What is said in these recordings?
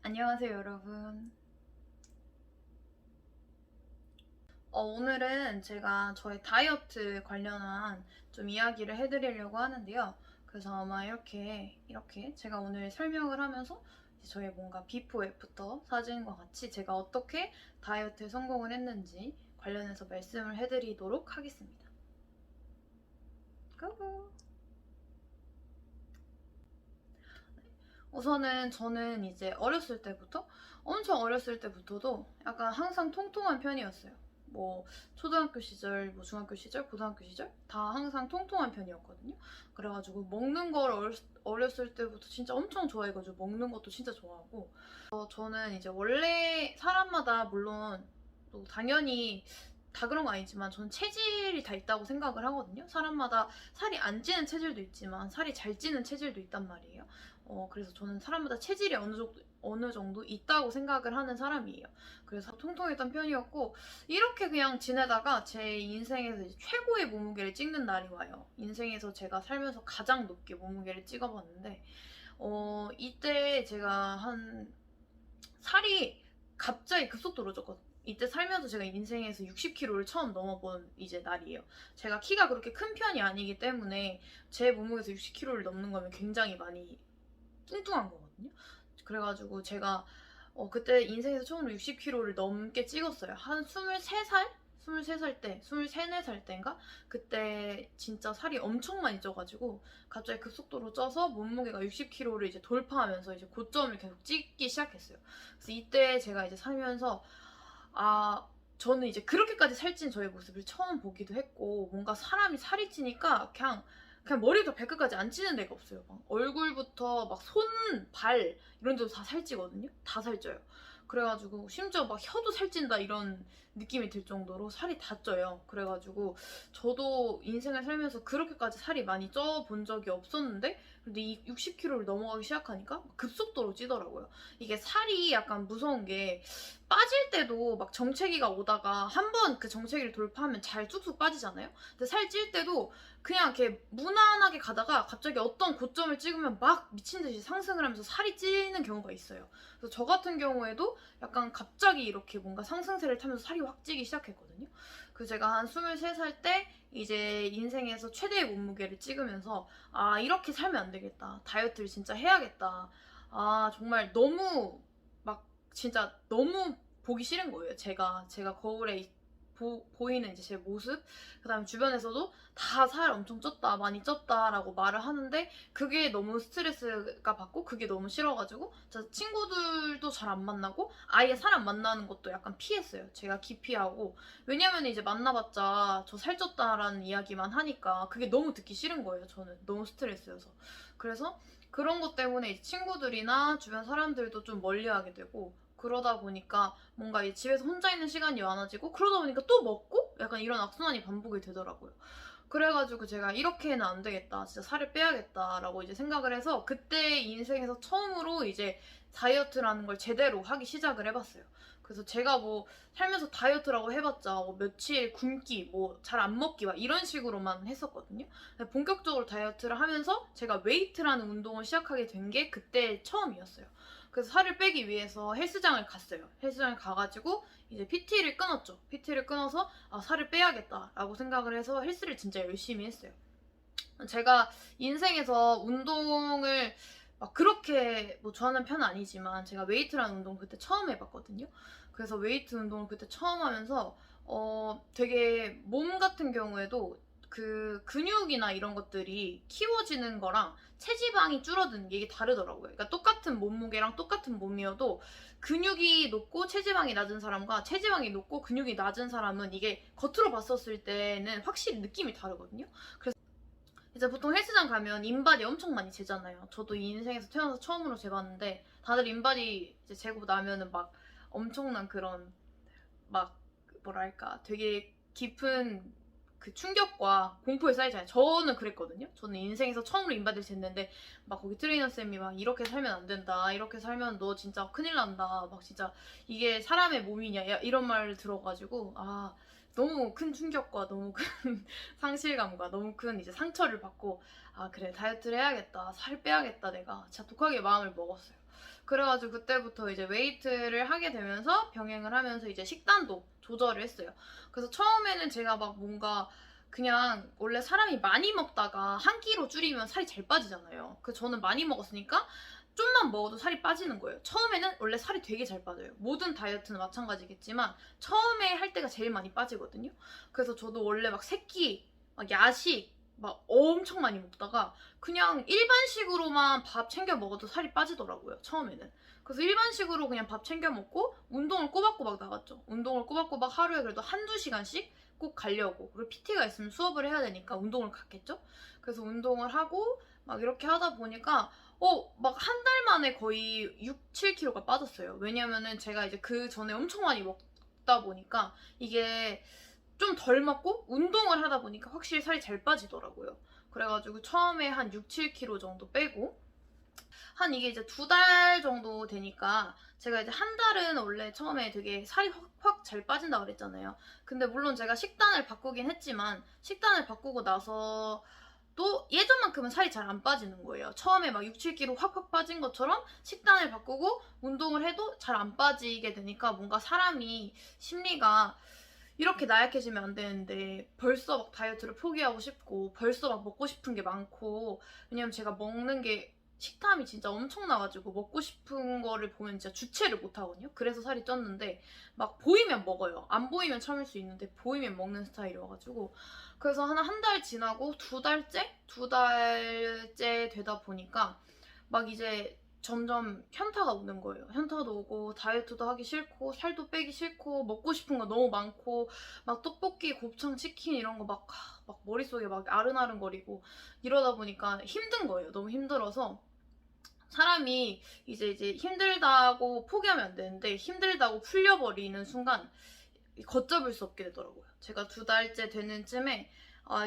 안녕하세요, 여러분. 오늘은 제가 저의 다이어트 관련한 좀 이야기를 해드리려고 하는데요. 그래서 아마 이렇게 제가 오늘 설명을 하면서 저의 뭔가 비포 애프터 사진과 같이 제가 어떻게 다이어트에 성공을 했는지 관련해서 말씀을 해드리도록 하겠습니다. 고고! 우선은 저는 이제 엄청 어렸을 때부터도 약간 항상 통통한 편이었어요. 뭐 초등학교 시절, 뭐 중학교 시절, 고등학교 시절 다 항상 통통한 편이었거든요. 그래가지고 먹는 걸 어렸을 때부터 진짜 엄청 좋아해가지고 먹는 것도 진짜 좋아하고 저는 이제 원래 사람마다 물론 또 당연히 다 그런 거 아니지만 저는 체질이 다 있다고 생각을 하거든요. 사람마다 살이 안 찌는 체질도 있지만 살이 잘 찌는 체질도 있단 말이에요. 그래서 저는 사람마다 체질이 어느 정도 있다고 생각을 하는 사람이에요. 그래서 통통했던 편이었고, 이렇게 그냥 지내다가 제 인생에서 이제 최고의 몸무게를 찍는 날이 와요. 인생에서 제가 살면서 가장 높게 몸무게를 찍어봤는데, 이때 제가 살이 갑자기 급속도로 쪘거든요. 이때 살면서 제가 인생에서 60kg를 처음 넘어본 이제 날이에요. 제가 키가 그렇게 큰 편이 아니기 때문에 제 몸무게에서 60kg를 넘는 거면 굉장히 많이 뚱뚱한 거거든요. 그래가지고 제가 그때 인생에서 처음으로 60kg를 넘게 찍었어요. 한 23살? 23살 때, 23, 4살 때인가? 그때 진짜 살이 엄청 많이 쪄가지고 갑자기 급속도로 쪄서 몸무게가 60kg를 이제 돌파하면서 이제 고점을 계속 찍기 시작했어요. 그래서 이때 제가 이제 살면서 저는 이제 그렇게까지 살찐 저의 모습을 처음 보기도 했고 뭔가 사람이 살이 찌니까 그냥 머리부터 발끝까지 안 찌는 데가 없어요. 막 얼굴부터 막 손, 발 이런 데도 다 살찌거든요. 다 살쪄요. 그래가지고 심지어 막 혀도 살찐다 이런 느낌이 들 정도로 살이 다 쪄요. 그래가지고 저도 인생을 살면서 그렇게까지 살이 많이 쪄 본 적이 없었는데 근데 이 60kg를 넘어가기 시작하니까 급속도로 찌더라고요. 이게 살이 약간 무서운 게 빠질 때도 막 정체기가 오다가 한 번 그 정체기를 돌파하면 잘 쑥쑥 빠지잖아요. 근데 살 찔 때도 그냥 이렇게 무난하게 가다가 갑자기 어떤 고점을 찍으면 막 미친 듯이 상승을 하면서 살이 찌는 경우가 있어요. 그래서 저 같은 경우에도 약간 갑자기 이렇게 뭔가 상승세를 타면서 살이 확 찌기 시작했거든요. 그래서 제가 한 23살 때 이제 인생에서 최대의 몸무게를 찍으면서 이렇게 살면 안 되겠다. 다이어트를 진짜 해야겠다. 정말 너무 막 진짜 너무 보기 싫은 거예요. 제가 거울에 보이는 이제 제 모습, 그 다음에 주변에서도 다 살 엄청 쪘다, 많이 쪘다라고 말을 하는데 그게 너무 스트레스가 받고 그게 너무 싫어가지고 친구들도 잘 안 만나고 아예 사람 만나는 것도 약간 피했어요. 제가 기피하고 왜냐면 이제 만나봤자 저 살쪘다라는 이야기만 하니까 그게 너무 듣기 싫은 거예요. 저는 너무 스트레스여서. 그래서 그런 것 때문에 이제 친구들이나 주변 사람들도 좀 멀리하게 되고 그러다 보니까 뭔가 이 집에서 혼자 있는 시간이 많아지고 그러다 보니까 또 먹고 약간 이런 악순환이 반복이 되더라고요. 그래가지고 제가 이렇게는 안 되겠다. 진짜 살을 빼야겠다라고 이제 생각을 해서 그때 인생에서 처음으로 이제 다이어트라는 걸 제대로 하기 시작을 해봤어요. 그래서 제가 뭐 살면서 다이어트라고 해봤자 뭐 며칠 굶기, 뭐 잘 안 먹기 막 이런 식으로만 했었거든요. 본격적으로 다이어트를 하면서 제가 웨이트라는 운동을 시작하게 된 게 그때 처음이었어요. 그래서 살을 빼기 위해서 헬스장을 갔어요. 헬스장을 가가지고 이제 PT를 끊었죠. PT를 끊어서 살을 빼야겠다라고 생각을 해서 헬스를 진짜 열심히 했어요. 제가 인생에서 운동을 막 그렇게 뭐 좋아하는 편은 아니지만 제가 웨이트라는 운동 그때 처음 해봤거든요. 그래서 웨이트 운동을 그때 처음 하면서 되게 몸 같은 경우에도 그 근육이나 이런 것들이 키워지는 거랑 체지방이 줄어드는 게 이게 다르더라고요. 그러니까 똑같은 몸무게랑 똑같은 몸이어도 근육이 높고 체지방이 낮은 사람과 체지방이 높고 근육이 낮은 사람은 이게 겉으로 봤었을 때는 확실히 느낌이 다르거든요. 그래서 이제 보통 헬스장 가면 인바디 엄청 많이 재잖아요. 저도 이 인생에서 태어나서 처음으로 재봤는데 다들 인바디 이제 재고 나면은 막 엄청난 그런 막 뭐랄까 되게 깊은 그 충격과 공포에 쌓이잖아요. 저는 그랬거든요. 저는 인생에서 처음으로 인바디를 쟀는데 막 거기 트레이너 쌤이 막 이렇게 살면 안 된다. 이렇게 살면 너 진짜 큰일 난다. 막 진짜 이게 사람의 몸이냐 이런 말을 들어가지고 너무 큰 충격과 너무 큰 상실감과 너무 큰 이제 상처를 받고 그래 다이어트를 해야겠다. 살 빼야겠다. 내가 진짜 독하게 마음을 먹었어요. 그래가지고 그때부터 이제 웨이트를 하게 되면서 병행을 하면서 이제 식단도 조절을 했어요. 그래서 처음에는 제가 막 뭔가 그냥 원래 사람이 많이 먹다가 한 끼로 줄이면 살이 잘 빠지잖아요. 그래서 저는 많이 먹었으니까 좀만 먹어도 살이 빠지는 거예요. 처음에는 원래 살이 되게 잘 빠져요. 모든 다이어트는 마찬가지겠지만 처음에 할 때가 제일 많이 빠지거든요. 그래서 저도 원래 막 새끼, 막 야식 막 엄청 많이 먹다가 그냥 일반식으로만 밥 챙겨 먹어도 살이 빠지더라고요. 처음에는. 그래서 일반식으로 그냥 밥 챙겨 먹고 운동을 꼬박꼬박 나갔죠. 운동을 꼬박꼬박 하루에 그래도 한두 시간씩 꼭 가려고. 그리고 PT가 있으면 수업을 해야 되니까 운동을 갔겠죠. 그래서 운동을 하고 막 이렇게 하다 보니까 막 한 달 만에 거의 6, 7kg가 빠졌어요. 왜냐면은 제가 이제 그 전에 엄청 많이 먹다 보니까 이게 좀 덜 먹고 운동을 하다 보니까 확실히 살이 잘 빠지더라고요. 그래가지고 처음에 한 6, 7kg 정도 빼고 한 이게 이제 2달 정도 되니까 제가 이제 한 달은 원래 처음에 되게 살이 확 잘 빠진다 그랬잖아요. 근데 물론 제가 식단을 바꾸긴 했지만 식단을 바꾸고 나서 또 예전만큼은 살이 잘 안 빠지는 거예요. 처음에 막 6, 7kg 확 빠진 것처럼 식단을 바꾸고 운동을 해도 잘 안 빠지게 되니까 뭔가 사람이 심리가 이렇게 나약해지면 안 되는데 벌써 막 다이어트를 포기하고 싶고 벌써 막 먹고 싶은 게 많고 왜냐면 제가 먹는 게 식탐이 진짜 엄청나가지고 먹고 싶은 거를 보면 진짜 주체를 못 하거든요. 그래서 살이 쪘는데 막 보이면 먹어요. 안 보이면 참을 수 있는데 보이면 먹는 스타일이어가지고 그래서 한 달 지나고 2달째 되다 보니까 막 이제 점점 현타가 오는 거예요. 현타도 오고 다이어트도 하기 싫고 살도 빼기 싫고 먹고 싶은 거 너무 많고 막 떡볶이, 곱창, 치킨 이런 거 막 머릿속에 막 아른아른거리고 이러다 보니까 힘든 거예요. 너무 힘들어서 사람이 이제 힘들다고 포기하면 안 되는데 힘들다고 풀려버리는 순간 걷잡을 수 없게 되더라고요. 제가 2달째 되는 쯤에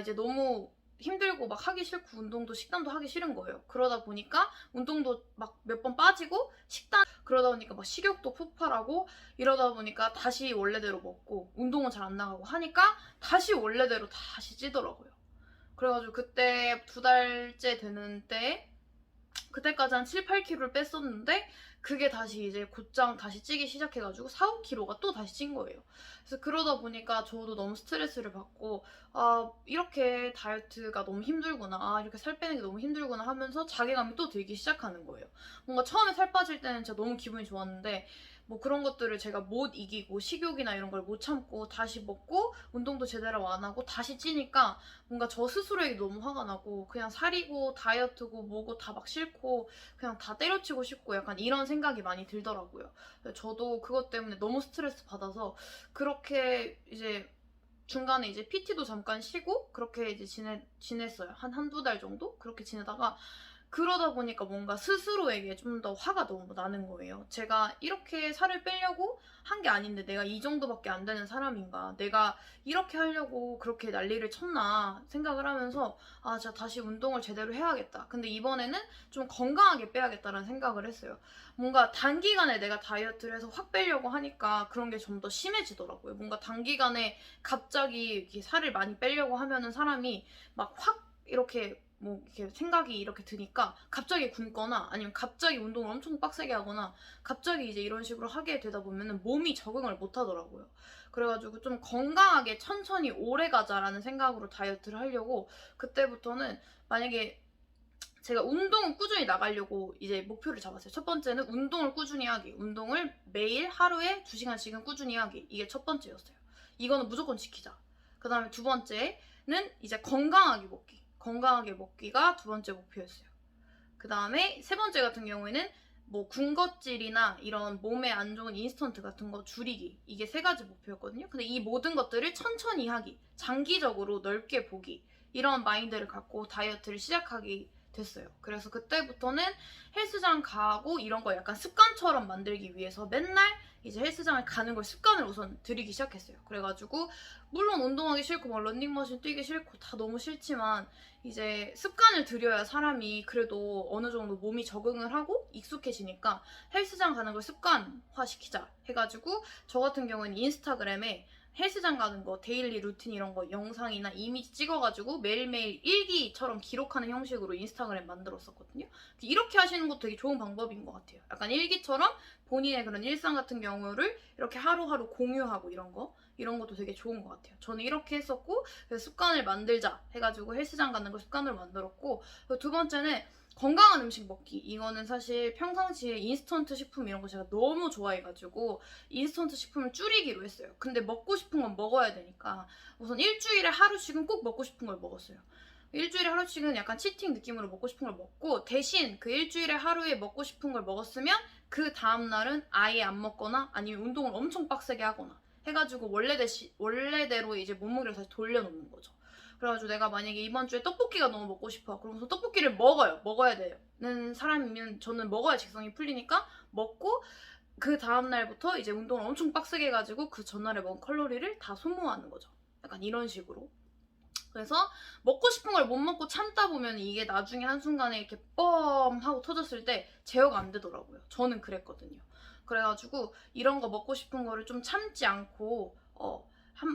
이제 너무 힘들고 막 하기 싫고 운동도 식단도 하기 싫은 거예요. 그러다 보니까 운동도 막 몇 번 빠지고 식단 그러다 보니까 막 식욕도 폭발하고 이러다 보니까 다시 원래대로 먹고 운동은 잘 안 나가고 하니까 다시 원래대로 다시 찌더라고요. 그래가지고 그때 2달째 되는 때 그때까지 한 7, 8kg를 뺐었는데 그게 다시 이제 곧장 다시 찌기 시작해가지고 4, 5kg가 또 다시 찐 거예요. 그래서 그러다 보니까 저도 너무 스트레스를 받고 이렇게 다이어트가 너무 힘들구나. 이렇게 살 빼는 게 너무 힘들구나 하면서 자괴감이 또 들기 시작하는 거예요. 뭔가 처음에 살 빠질 때는 진짜 너무 기분이 좋았는데 뭐 그런 것들을 제가 못 이기고 식욕이나 이런 걸 못 참고 다시 먹고 운동도 제대로 안 하고 다시 찌니까 뭔가 저 스스로에게 너무 화가 나고 그냥 살이고 다이어트고 뭐고 다 막 싫고 그냥 다 때려치고 싶고 약간 이런 생각이 많이 들더라고요. 저도 그것 때문에 너무 스트레스 받아서 그렇게 이제 중간에 이제 PT도 잠깐 쉬고 그렇게 이제 지냈어요. 한두 달 정도? 그렇게 지내다가 그러다 보니까 뭔가 스스로에게 좀 더 화가 너무 나는 거예요. 제가 이렇게 살을 빼려고 한 게 아닌데 내가 이 정도밖에 안 되는 사람인가. 내가 이렇게 하려고 그렇게 난리를 쳤나 생각을 하면서 진짜 다시 운동을 제대로 해야겠다. 근데 이번에는 좀 건강하게 빼야겠다라는 생각을 했어요. 뭔가 단기간에 내가 다이어트를 해서 확 빼려고 하니까 그런 게 좀 더 심해지더라고요. 뭔가 단기간에 갑자기 이렇게 살을 많이 빼려고 하면은 사람이 막 확 이렇게 뭐 이렇게 생각이 이렇게 드니까 갑자기 굶거나 아니면 갑자기 운동을 엄청 빡세게 하거나 갑자기 이제 이런 식으로 하게 되다 보면은 몸이 적응을 못 하더라고요. 그래가지고 좀 건강하게 천천히 오래 가자라는 생각으로 다이어트를 하려고 그때부터는 만약에 제가 운동을 꾸준히 나가려고 이제 목표를 잡았어요. 첫 번째는 운동을 꾸준히 하기. 운동을 매일 하루에 2시간씩은 꾸준히 하기. 이게 첫 번째였어요. 이거는 무조건 지키자. 그 다음에 두 번째는 이제 건강하게 먹기. 건강하게 먹기가 두 번째 목표였어요. 그 다음에 세 번째 같은 경우에는 뭐 군것질이나 이런 몸에 안 좋은 인스턴트 같은 거 줄이기. 이게 세 가지 목표였거든요. 근데 이 모든 것들을 천천히 하기. 장기적으로 넓게 보기. 이런 마인드를 갖고 다이어트를 시작하기 됐어요. 그래서 그때부터는 헬스장 가고 이런 거 약간 습관처럼 만들기 위해서 맨날 이제 헬스장을 가는 걸 습관을 우선 들이기 시작했어요. 그래가지고 물론 운동하기 싫고 막 런닝머신 뛰기 싫고 다 너무 싫지만 이제 습관을 들여야 사람이 그래도 어느 정도 몸이 적응을 하고 익숙해지니까 헬스장 가는 걸 습관화시키자 해가지고 저 같은 경우는 인스타그램에 헬스장 가는 거, 데일리 루틴 이런 거 영상이나 이미지 찍어가지고 매일매일 일기처럼 기록하는 형식으로 인스타그램 만들었었거든요. 이렇게 하시는 것도 되게 좋은 방법인 것 같아요. 약간 일기처럼 본인의 그런 일상 같은 경우를 이렇게 하루하루 공유하고 이런 것도 되게 좋은 것 같아요. 저는 이렇게 했었고, 그래서 습관을 만들자 해가지고 헬스장 가는 걸 습관으로 만들었고, 두 번째는 건강한 음식 먹기. 이거는 사실 평상시에 인스턴트 식품 이런 거 제가 너무 좋아해가지고 인스턴트 식품을 줄이기로 했어요. 근데 먹고 싶은 건 먹어야 되니까 우선 일주일에 하루씩은 꼭 먹고 싶은 걸 먹었어요. 일주일에 하루씩은 약간 치팅 느낌으로 먹고 싶은 걸 먹고, 대신 그 일주일에 하루에 먹고 싶은 걸 먹었으면 그 다음날은 아예 안 먹거나 아니면 운동을 엄청 빡세게 하거나 해가지고 원래대로 이제 몸무게를 다시 돌려놓는 거죠. 그래가지고 내가 만약에 이번 주에 떡볶이가 너무 먹고 싶어. 그러면서 떡볶이를 먹어야 되는 사람이면 저는 먹어야 직성이 풀리니까 먹고, 그 다음날부터 이제 운동을 엄청 빡세게 해가지고 그 전날에 먹은 칼로리를 다 소모하는 거죠. 약간 이런 식으로. 그래서 먹고 싶은 걸 못 먹고 참다 보면 이게 나중에 한순간에 이렇게 뻥 하고 터졌을 때 제어가 안 되더라고요. 저는 그랬거든요. 그래가지고 이런 거 먹고 싶은 거를 좀 참지 않고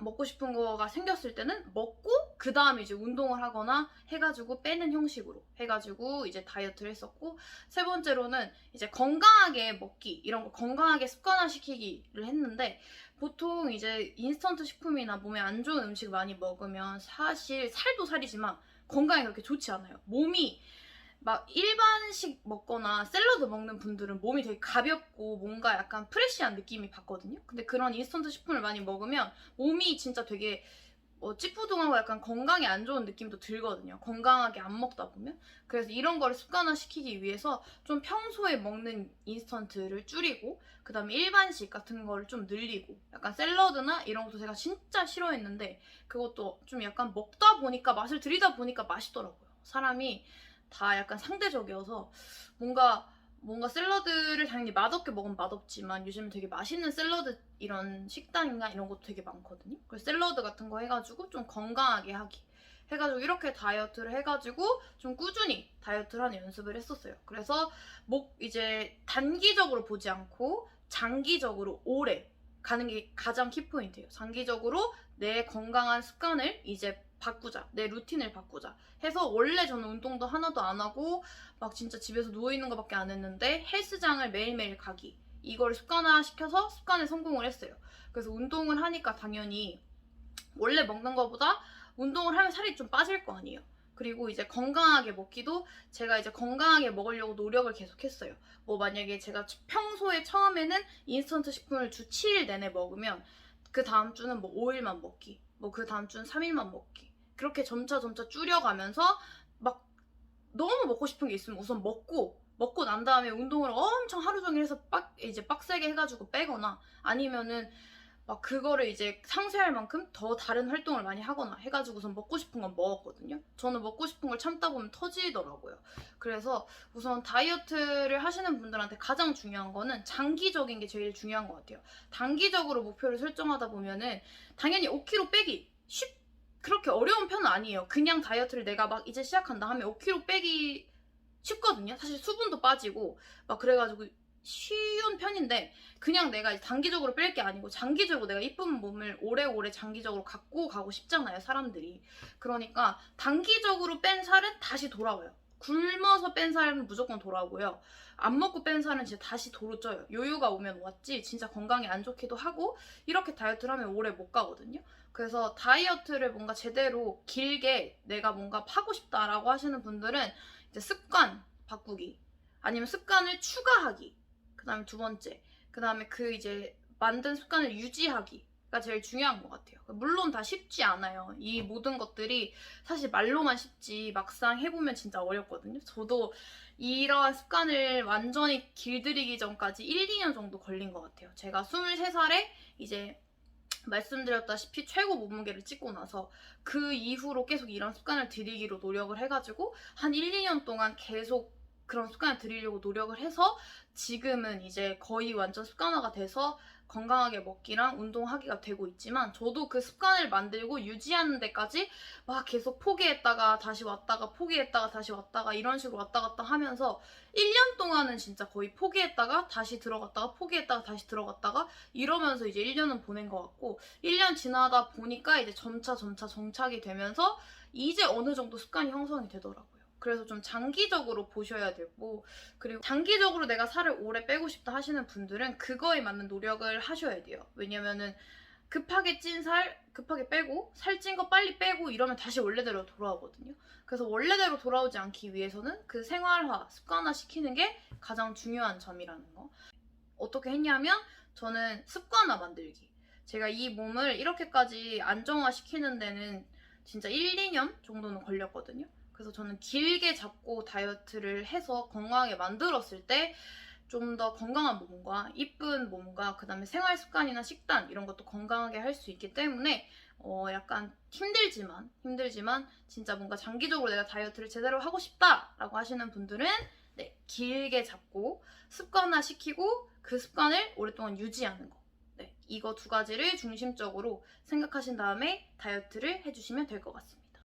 먹고 싶은 거가 생겼을 때는 먹고 그 다음에 이제 운동을 하거나 해가지고 빼는 형식으로 해가지고 이제 다이어트를 했었고, 세 번째로는 이제 건강하게 먹기, 이런 거 건강하게 습관화시키기를 했는데, 보통 이제 인스턴트 식품이나 몸에 안 좋은 음식 많이 먹으면 사실 살도 살이지만 건강에 그렇게 좋지 않아요. 몸이 막 일반식 먹거나 샐러드 먹는 분들은 몸이 되게 가볍고 뭔가 약간 프레쉬한 느낌이 받거든요. 근데 그런 인스턴트 식품을 많이 먹으면 몸이 진짜 되게 찌뿌둥하고 약간 건강에 안 좋은 느낌도 들거든요. 건강하게 안 먹다 보면. 그래서 이런 거를 습관화시키기 위해서 좀 평소에 먹는 인스턴트를 줄이고, 그 다음에 일반식 같은 거를 좀 늘리고, 약간 샐러드나 이런 것도 제가 진짜 싫어했는데 그것도 좀 약간 먹다 보니까 맛을 들이다 보니까 맛있더라고요. 사람이 다 약간 상대적이어서 뭔가 샐러드를 당연히 맛없게 먹으면 맛없지만 요즘 되게 맛있는 샐러드 이런 식당이나 이런 것도 되게 많거든요. 그래서 샐러드 같은 거 해가지고 좀 건강하게 하기 해가지고 이렇게 다이어트를 해가지고 좀 꾸준히 다이어트를 하는 연습을 했었어요. 그래서 이제 단기적으로 보지 않고 장기적으로 오래 가는 게 가장 키포인트예요. 장기적으로 내 건강한 습관을 이제 바꾸자, 내 루틴을 바꾸자 해서, 원래 저는 운동도 하나도 안 하고 막 진짜 집에서 누워있는 것밖에 안 했는데 헬스장을 매일매일 가기, 이걸 습관화시켜서 습관에 성공을 했어요. 그래서 운동을 하니까 당연히 원래 먹는 것보다 운동을 하면 살이 좀 빠질 거 아니에요. 그리고 이제 건강하게 먹기도 제가 이제 건강하게 먹으려고 노력을 계속 했어요. 뭐 만약에 제가 평소에 처음에는 인스턴트 식품을 주 7일 내내 먹으면 그 다음 주는 뭐 5일만 먹기, 뭐 그 다음 주는 3일만 먹기, 그렇게 점차 줄여가면서 막 너무 먹고 싶은 게 있으면 우선 먹고 난 다음에 운동을 엄청 하루 종일 해서 이제 빡세게 해가지고 빼거나, 아니면은 막 그거를 이제 상쇄할 만큼 더 다른 활동을 많이 하거나 해가지고선 먹고 싶은 건 먹었거든요. 저는 먹고 싶은 걸 참다 보면 터지더라고요. 그래서 우선 다이어트를 하시는 분들한테 가장 중요한 거는 장기적인 게 제일 중요한 것 같아요. 단기적으로 목표를 설정하다 보면은 당연히 5kg 빼기 그렇게 어려운 편은 아니에요. 그냥 다이어트를 내가 막 이제 시작한다 하면 5kg 빼기 쉽거든요. 사실 수분도 빠지고 막 그래가지고 쉬운 편인데, 그냥 내가 단기적으로 뺄 게 아니고 장기적으로 내가 이쁜 몸을 오래오래 장기적으로 갖고 가고 싶잖아요, 사람들이. 그러니까 단기적으로 뺀 살은 다시 돌아와요. 굶어서 뺀 살은 무조건 돌아오고요. 안 먹고 뺀 살은 진짜 다시 도로 쪄요. 요요가 오면 왔지 진짜 건강에 안 좋기도 하고, 이렇게 다이어트를 하면 오래 못 가거든요. 그래서 다이어트를 뭔가 제대로 길게 내가 뭔가 파고 싶다라고 하시는 분들은 이제 습관 바꾸기, 아니면 습관을 추가하기, 그 다음에 두 번째, 그 다음에 그 이제 만든 습관을 유지하기가 제일 중요한 것 같아요. 물론 다 쉽지 않아요. 이 모든 것들이 사실 말로만 쉽지 막상 해보면 진짜 어렵거든요. 저도 이러한 습관을 완전히 길들이기 전까지 1, 2년 정도 걸린 것 같아요. 제가 23살에 이제 말씀드렸다시피 최고 몸무게를 찍고 나서 그 이후로 계속 이런 습관을 들이기로 노력을 해가지고 한 1, 2년 동안 계속 그런 습관을 들이려고 노력을 해서 지금은 이제 거의 완전 습관화가 돼서 건강하게 먹기랑 운동하기가 되고 있지만 저도 그 습관을 만들고 유지하는 데까지 막 계속 포기했다가 다시 왔다가 포기했다가 다시 왔다가 이런 식으로 왔다 갔다 하면서 1년 동안은 진짜 거의 포기했다가 다시 들어갔다가 포기했다가 다시 들어갔다가 이러면서 이제 1년은 보낸 것 같고 1년 지나다 보니까 이제 점차 정착이 되면서 이제 어느 정도 습관이 형성이 되더라고요. 그래서 좀 장기적으로 보셔야 되고 그리고 장기적으로 내가 살을 오래 빼고 싶다 하시는 분들은 그거에 맞는 노력을 하셔야 돼요. 왜냐면은 급하게 찐 살 급하게 빼고 살찐 거 빨리 빼고 이러면 다시 원래대로 돌아오거든요. 그래서 원래대로 돌아오지 않기 위해서는 그 생활화, 습관화 시키는 게 가장 중요한 점이라는 거. 어떻게 했냐면 저는 습관화 만들기. 제가 이 몸을 이렇게까지 안정화 시키는 데는 진짜 1, 2년 정도는 걸렸거든요. 그래서 저는 길게 잡고 다이어트를 해서 건강하게 만들었을 때 좀 더 건강한 몸과 이쁜 몸과 그 다음에 생활 습관이나 식단 이런 것도 건강하게 할 수 있기 때문에 약간 힘들지만 진짜 뭔가 장기적으로 내가 다이어트를 제대로 하고 싶다라고 하시는 분들은 네, 길게 잡고 습관화 시키고 그 습관을 오랫동안 유지하는 거. 네, 이거 두 가지를 중심적으로 생각하신 다음에 다이어트를 해주시면 될 것 같습니다.